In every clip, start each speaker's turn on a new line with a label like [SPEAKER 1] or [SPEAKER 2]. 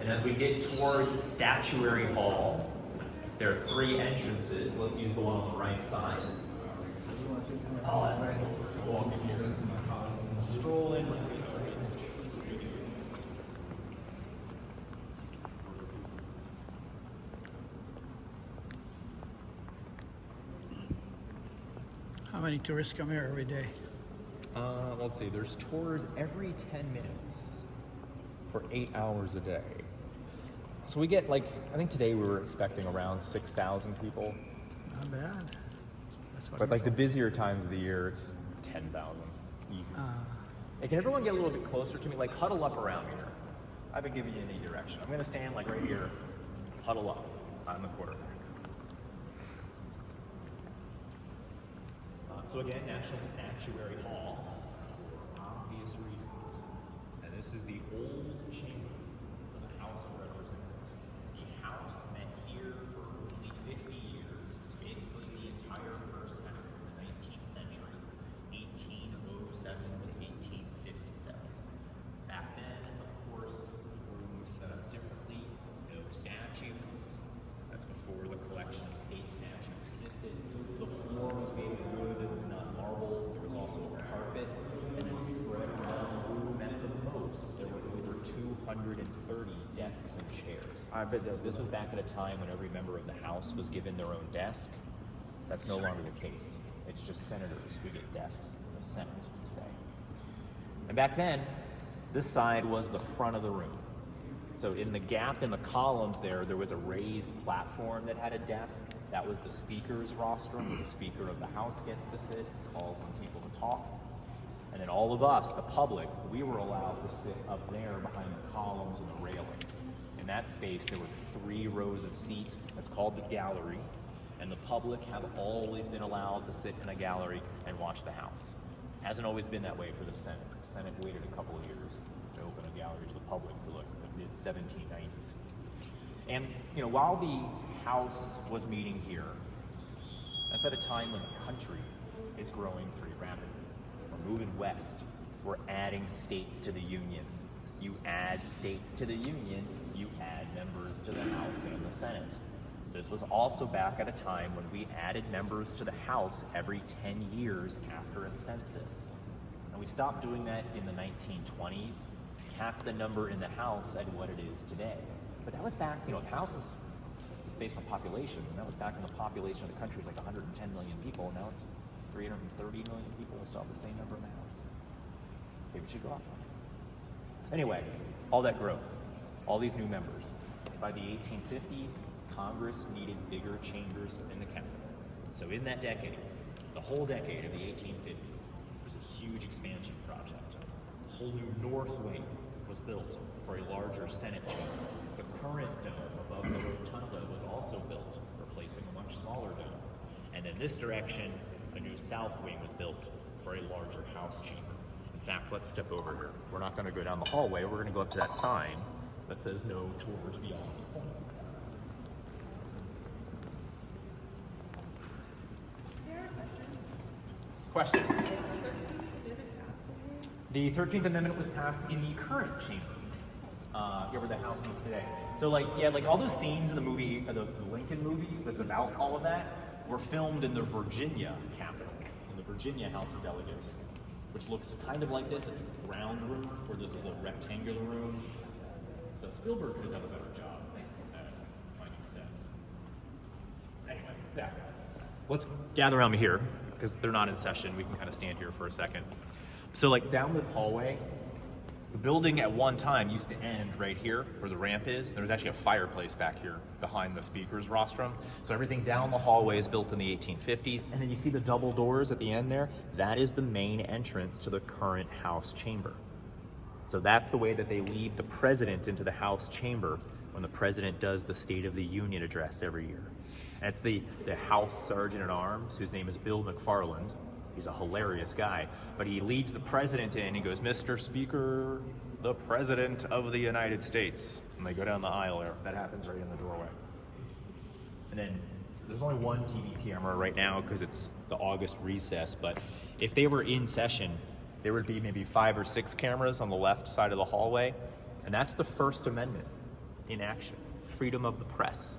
[SPEAKER 1] And as we get towards Statuary Hall, there are 3 entrances. Let's use the one on the right side. Oh, that's right. Walk in here. Stroll in.
[SPEAKER 2] How many tourists come here every day?
[SPEAKER 1] Let's see, there's tours every 10 minutes for 8 hours a day. So we get, like, I think today we were expecting around 6,000 people.
[SPEAKER 2] Not bad. That's
[SPEAKER 1] But like the busier times of the year, it's 10,000, easy. Hey, can everyone get a little bit closer to me? Like, huddle up around here. I've been giving you any direction. I'm gonna stand like right here, huddle up. I'm the quarterback. So again, National Statuary Hall, for obvious reasons. And this is the old chamber of the House of Representatives. The House met here for only 50 years. It's basically the entire first half of the 19th century, 1807 to 1857. Back then, of course, the room was set up differently. No statues. That's before the collection of state statues existed. The floor was made of wood, not marble. There was also a carpet, and then spread around the room at the most, there were over 230 desks and chairs. I bet this was back at a time when every member of the House was given their own desk. That's no longer the case. It's just senators who get desks in the Senate today. And back then, this side was the front of the room. So in the gap in the columns there was a raised platform that had a desk. That was the speaker's rostrum, where the Speaker of the House gets to sit, calls on people to talk. And then all of us, the public, we were allowed to sit up there behind the columns and the railing. In that space, there were 3 rows of seats. That's called the gallery. And the public have always been allowed to sit in a gallery and watch the House. Hasn't always been that way for the Senate. The Senate waited a couple of years to open a gallery to the public for like the mid-1790s. And you know, while the House was meeting here, that's at a time when the country is growing pretty rapidly. We're moving west. We're adding states to the Union. You add states to the Union, you add members to the House and the Senate. This was also back at a time when we added members to the House every 10 years after a census. And we stopped doing that in the 1920s, capped the number in the House at what it is today. But that was back, you know, the House is based on population, and that was back when the population of the country was like 110 million people, and now it's 330 million people. We still have the same number in the House. Maybe it should go up. Anyway, all that growth, all these new members. By the 1850s, Congress needed bigger chambers in the Capitol. So in that decade, the whole decade of the 1850s, there was a huge expansion project. A whole new north wing was built for a larger Senate chamber. The current dome above the rotunda was also built, replacing a much smaller dome. And in this direction, a new south wing was built for a larger House chamber. In fact, let's step over here. We're not going to go down the hallway. We're going to go up to that sign that says no tours beyond this point. Question. The 13th Amendment was passed in the current chamber, where the House is today. So like all those scenes in the movie, the Lincoln movie that's about all of that, were filmed in the Virginia Capitol, in the Virginia House of Delegates, which looks kind of like this. It's a round room, where this is a rectangular room. So Spielberg could have done a better job at finding sets. Anyway, yeah. Let's gather around me here, because they're not in session. We can kind of stand here for a second. So like down this hallway, the building at one time used to end right here where the ramp is. There was actually a fireplace back here behind the speaker's rostrum. So everything down the hallway is built in the 1850s. And then you see the double doors at the end there? That is the main entrance to the current House chamber. So that's the way that they lead the president into the House chamber when the president does the State of the Union address every year. And it's the House Sergeant at Arms, whose name is Bill McFarland. He's a hilarious guy, but he leads the president in. He goes, "Mr. Speaker, the President of the United States." And they go down the aisle there. That happens right in the doorway. And then there's only one TV camera right now because it's the August recess, but if they were in session, there would be maybe 5 or 6 cameras on the left side of the hallway, and that's the First Amendment. in action. Freedom of the press.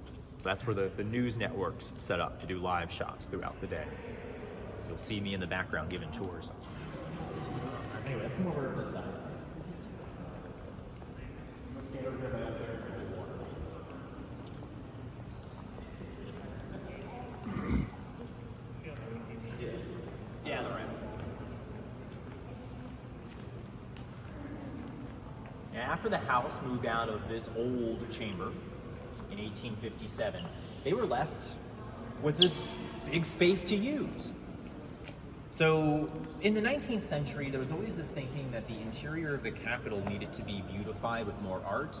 [SPEAKER 1] So that's where the news networks set up to do live shots throughout the day. So you'll see me in the background giving tours sometimes. Anyway, that's more over this side. Stand over here by up there and hold water. Yeah, the ramp. After the House moved out of this old chamber in 1857, they were left with this big space to use. So in the 19th century, there was always this thinking that the interior of the Capitol needed to be beautified with more art.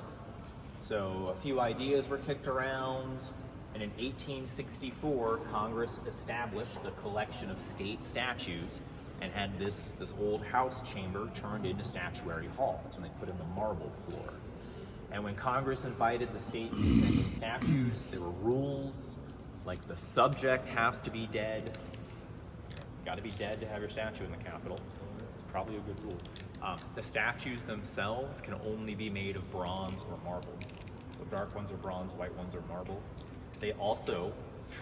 [SPEAKER 1] So a few ideas were kicked around, and in 1864, Congress established the collection of state statues and had this old House chamber turned into Statuary Hall. That's when they put in the marble floor. And when Congress invited the states to send in statues, there were rules, like the subject has to be dead. Got to be dead to have your statue in the Capitol. It's probably a good rule. The statues themselves can only be made of bronze or marble. So dark ones are bronze, white ones are marble. They also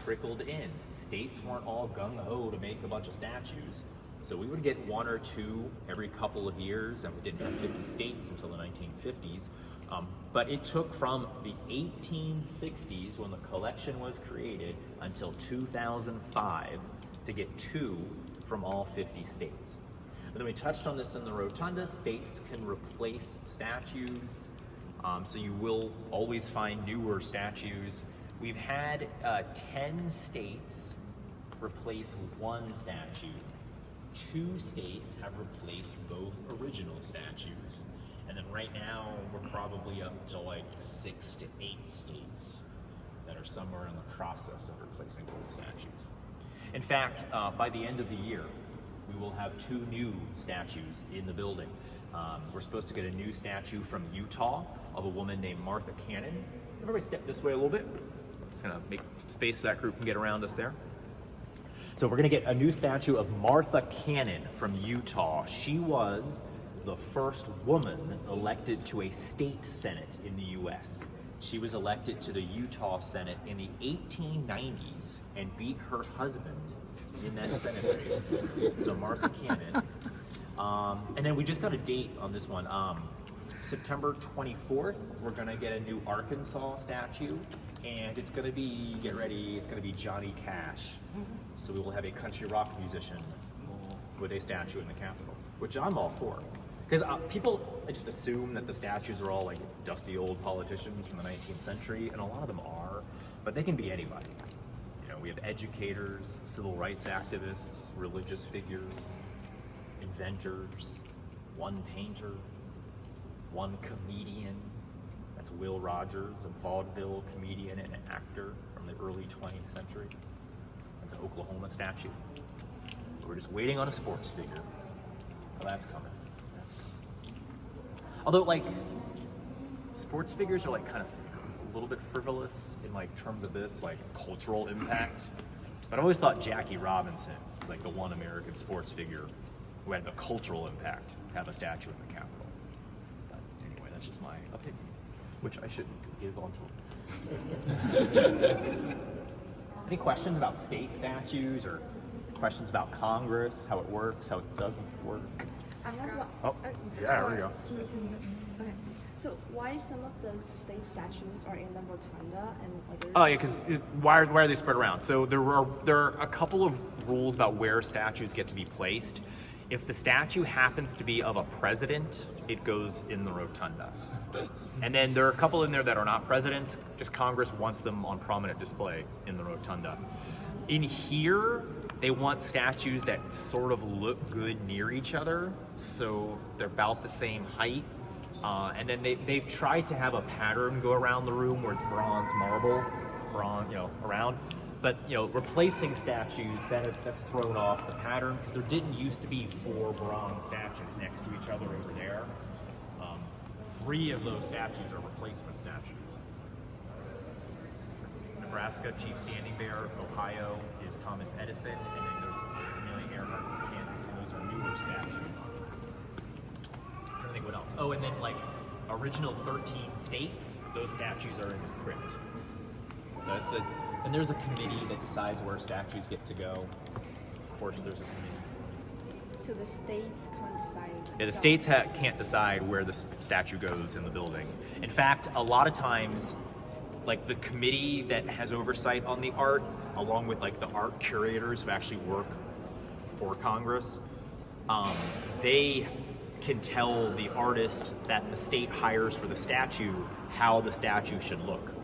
[SPEAKER 1] trickled in. States weren't all gung-ho to make a bunch of statues. So we would get one or two every couple of years, and we didn't have 50 states until the 1950s. But it took from the 1860s, when the collection was created, until 2005 to get two from all 50 states. But then we touched on this in the rotunda. States can replace statues, so you will always find newer statues. We've had 10 states replace one statue. 2 states have replaced both original statues. And then right now, we're probably up to like 6 to 8 states that are somewhere in the process of replacing old statues. In fact, by the end of the year, we will have 2 new statues in the building. We're supposed to get a new statue from Utah of a woman named Martha Cannon. Everybody step this way a little bit. I'm just gonna make space so that group can get around us there. So we're gonna get a new statue of Martha Cannon from Utah. She was the first woman elected to a state senate in the US. She was elected to the Utah Senate in the 1890s and beat her husband in that Senate race. So Martha Cannon. And then we just got a date on this one. September 24th, we're gonna get a new Arkansas statue, and it's gonna be, get ready, it's gonna be Johnny Cash. So we will have a country rock musician with a statue in the Capitol, which I'm all for. Because people just assume that the statues are all like dusty old politicians from the 19th century, and a lot of them are, but they can be anybody. You know, we have educators, civil rights activists, religious figures, inventors, one painter, one comedian. That's Will Rogers, a vaudeville comedian and an actor from the early 20th century. That's an Oklahoma statue. We're just waiting on a sports figure. Well, that's coming. Although, like, sports figures are like kind of a little bit frivolous in like terms of this like cultural impact. But I always thought Jackie Robinson was like the one American sports figure who had the cultural impact to have a statue in the Capitol. But anyway, that's just my opinion, which I shouldn't give on to. Any questions about state statues or questions about Congress, how it works, how it doesn't work?
[SPEAKER 3] I have a,
[SPEAKER 1] Oh, yeah, there we go.
[SPEAKER 3] Okay. So why some of the state statues are in the rotunda and others?
[SPEAKER 1] Oh yeah, because why are they spread around? So there are a couple of rules about where statues get to be placed. If the statue happens to be of a president, it goes in the rotunda. And then there are a couple in there that are not presidents. Just Congress wants them on prominent display in the rotunda. In here, they want statues that sort of look good near each other, so they're about the same height. And then they've tried to have a pattern go around the room where it's bronze, marble, bronze, around. But replacing statues, that's thrown off the pattern because there didn't used to be 4 bronze statues next to each other over there. 3 of those statues are replacement statues. Nebraska, Chief Standing Bear. Ohio is Thomas Edison, and then there's Amelia Earhart in Kansas, and those are newer statues. I'm trying to think what else. Oh, and then like original 13 states, those statues are in the crypt. So it's and there's a committee that decides where statues get to go. Of course, there's a committee.
[SPEAKER 3] So the states can't decide.
[SPEAKER 1] Yeah, the states can't decide where the statue goes in the building. In fact, a lot of times, like the committee that has oversight on the art, along with like the art curators who actually work for Congress, they can tell the artist that the state hires for the statue how the statue should look.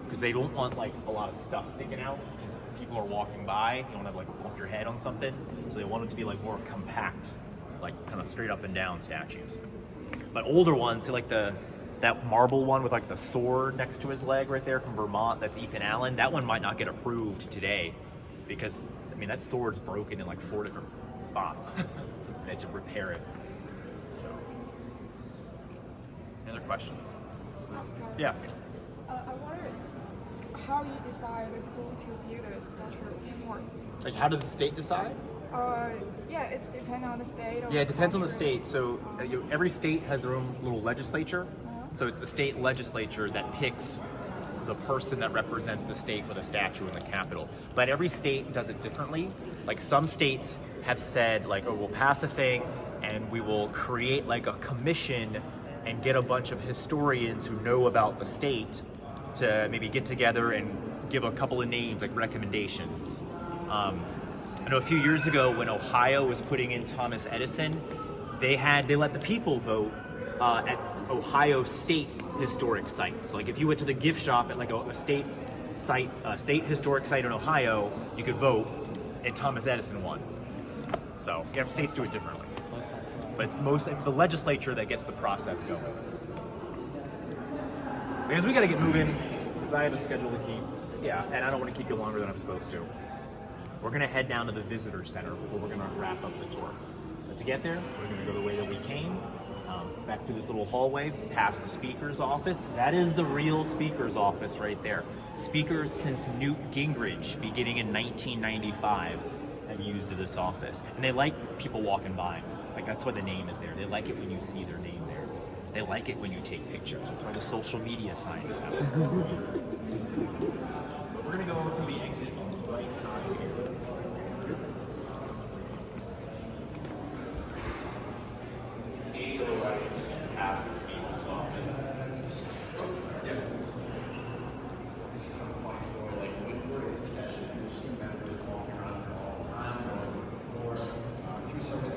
[SPEAKER 1] Because they don't want like a lot of stuff sticking out because people are walking by. You don't want to like bump your head on something. So they want it to be like more compact, like kind of straight up and down statues. But older ones, say like that marble one with like the sword next to his leg right there from Vermont, that's Ethan Allen. That one might not get approved today because I mean that sword's broken in like 4 different spots. They had to repair it. So, any other questions? Yeah.
[SPEAKER 4] I wonder how you decide who to build a statue for.
[SPEAKER 1] Like, how did the state decide?
[SPEAKER 4] Yeah, it's depending on the state. Or
[SPEAKER 1] Yeah, it depends on the
[SPEAKER 4] country.
[SPEAKER 1] state. So every state has their own little legislature. So it's the state legislature that picks the person that represents the state with a statue in the Capitol. But every state does it differently. Like some states have said, like, oh, we'll pass a thing and we will create like a commission and get a bunch of historians who know about the state to maybe get together and give a couple of names, like recommendations. I know a few years ago when Ohio was putting in Thomas Edison, they let the people vote at Ohio state historic sites. Like if you went to the gift shop at like a state historic site in Ohio, you could vote, and Thomas Edison won. So yeah, states do it differently, but it's the legislature that gets the process going. Because we got to get moving, because I have a schedule to keep. Yeah, and I don't want to keep you longer than I'm supposed to. We're going to head down to the visitor center where we're going to wrap up the tour. But to get there, we're going to go the way that we came, back through this little hallway, past the speaker's office. That is the real speaker's office right there. Speakers since Newt Gingrich, beginning in 1995, have used this office. And they like people walking by. Like that's why the name is there. They like it when you see their name there. They like it when you take pictures. That's why the social media sign is out. We're going to go through the exit on the right side here. Stay to the right, past the speaker's office. Like when we're in session, the student members walking around all the time, or through some of the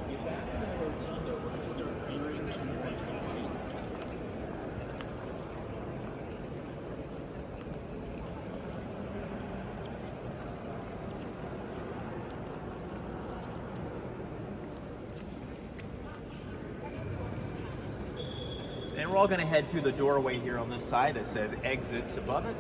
[SPEAKER 1] get back to the rotunda, we're going to start clearing towards the right. And we're all going to head through the doorway here on this side that says exits above it.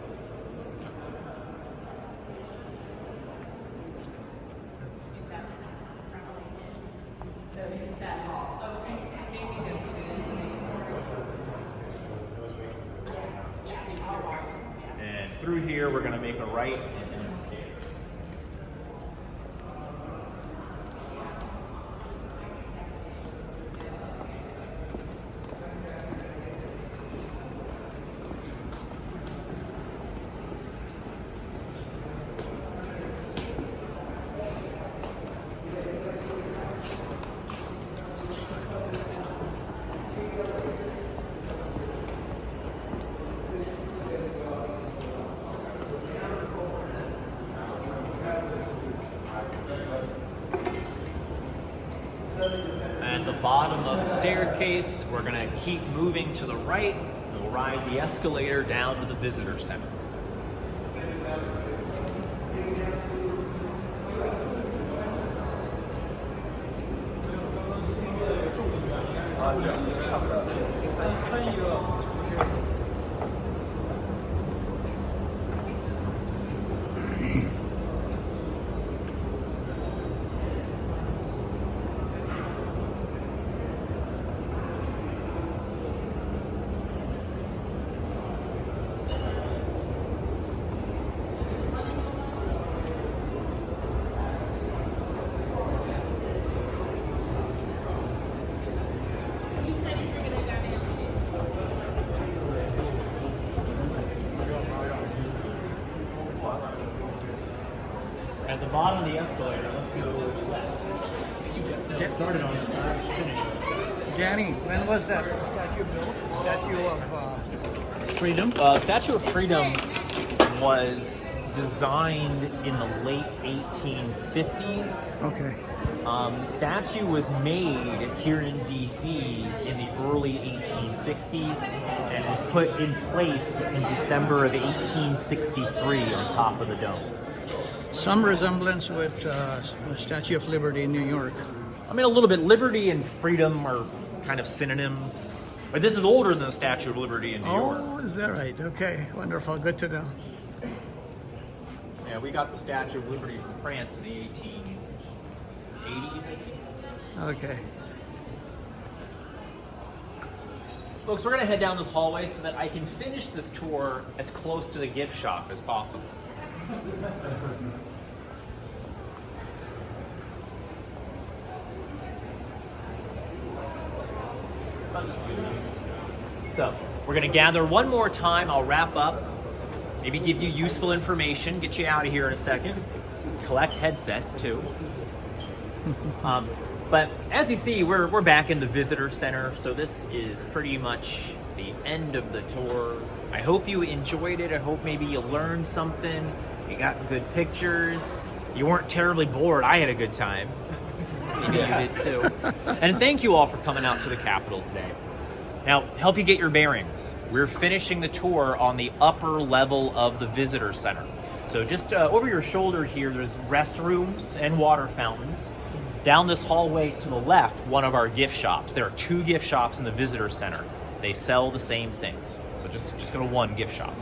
[SPEAKER 1] And through here, we're going to make a right and then upstairs. At the bottom of the staircase, we're going to keep moving to the right, and we'll ride the escalator down to the visitor center. At the bottom of the escalator, let's go left. Get started on this side, finish on this side.
[SPEAKER 2] Danny, when was that statue built? Statue of Freedom?
[SPEAKER 1] Statue of Freedom was designed in the late 1850s.
[SPEAKER 2] Okay.
[SPEAKER 1] The statue was made here in DC in the early 1860s and was put in place in December of 1863 on top of the dome.
[SPEAKER 2] Some resemblance with the Statue of Liberty in New York.
[SPEAKER 1] I mean, a little bit. Liberty and freedom are kind of synonyms. But this is older than the Statue of Liberty in New York.
[SPEAKER 2] Oh, is that right? Okay, wonderful. Good to know.
[SPEAKER 1] Yeah, we got the Statue of Liberty from France in the 1880s, I think.
[SPEAKER 2] Okay.
[SPEAKER 1] Folks, we're going to head down this hallway so that I can finish this tour as close to the gift shop as possible. So, we're going to gather one more time. I'll wrap up, maybe give you useful information, get you out of here in a second. Collect headsets, too. But as you see, we're back in the visitor center, so this is pretty much the end of the tour. I hope you enjoyed it. I hope maybe you learned something. You got good pictures. You weren't terribly bored. I had a good time. Maybe you did too. And thank you all for coming out to the Capitol today. Now, help you get your bearings. We're finishing the tour on the upper level of the visitor center. So just over your shoulder here, there's restrooms and water fountains. Down this hallway to the left, one of our gift shops. There are 2 gift shops in the visitor center. They sell the same things. So just go to one gift shop.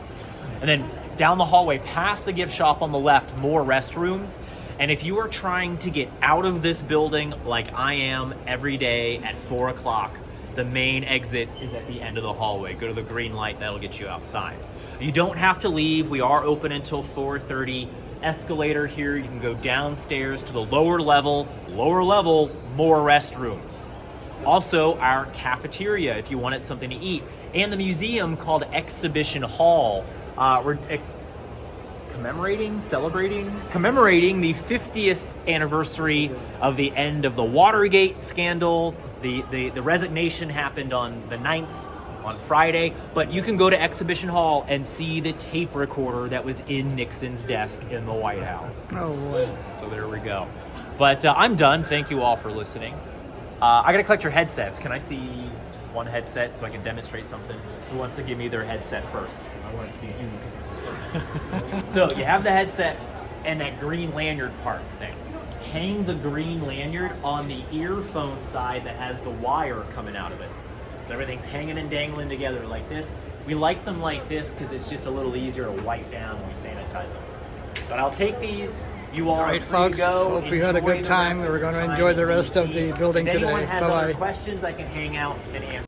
[SPEAKER 1] And then down the hallway past the gift shop on the left, more restrooms. And if you are trying to get out of this building like I am every day at 4 o'clock, the main exit is at the end of the hallway. Go to the green light, that'll get you outside. You don't have to leave. We are open until 4:30. Escalator here, you can go downstairs to the lower level, more restrooms. Also, our cafeteria if you wanted something to eat, and the museum called Exhibition Hall. We're commemorating the 50th anniversary of the end of the Watergate scandal. The resignation happened on the 9th, on Friday, but you can go to Exhibition Hall and see the tape recorder that was in Nixon's desk in the White House.
[SPEAKER 2] Oh, boy.
[SPEAKER 1] So there we go. But I'm done. Thank you all for listening. I gotta collect your headsets. Can I see one headset so I can demonstrate something? Who wants to give me their headset first? I want it to be you because this is perfect. So you have the headset and that green lanyard part thing. Hang the green lanyard on the earphone side that has the wire coming out of it. So everything's hanging and dangling together like this. We like them like this because it's just a little easier to wipe down when we sanitize them. But I'll take these. You all
[SPEAKER 2] right,
[SPEAKER 1] are free
[SPEAKER 2] folks.
[SPEAKER 1] to go.
[SPEAKER 2] Hope you had a
[SPEAKER 1] Enjoy
[SPEAKER 2] good
[SPEAKER 1] the
[SPEAKER 2] time.
[SPEAKER 1] rest of
[SPEAKER 2] We're going to
[SPEAKER 1] your
[SPEAKER 2] enjoy
[SPEAKER 1] time
[SPEAKER 2] the
[SPEAKER 1] in
[SPEAKER 2] rest of
[SPEAKER 1] DC.
[SPEAKER 2] the building
[SPEAKER 1] If
[SPEAKER 2] today.
[SPEAKER 1] anyone has other
[SPEAKER 2] Bye-bye.
[SPEAKER 1] questions, I can hang out and answer.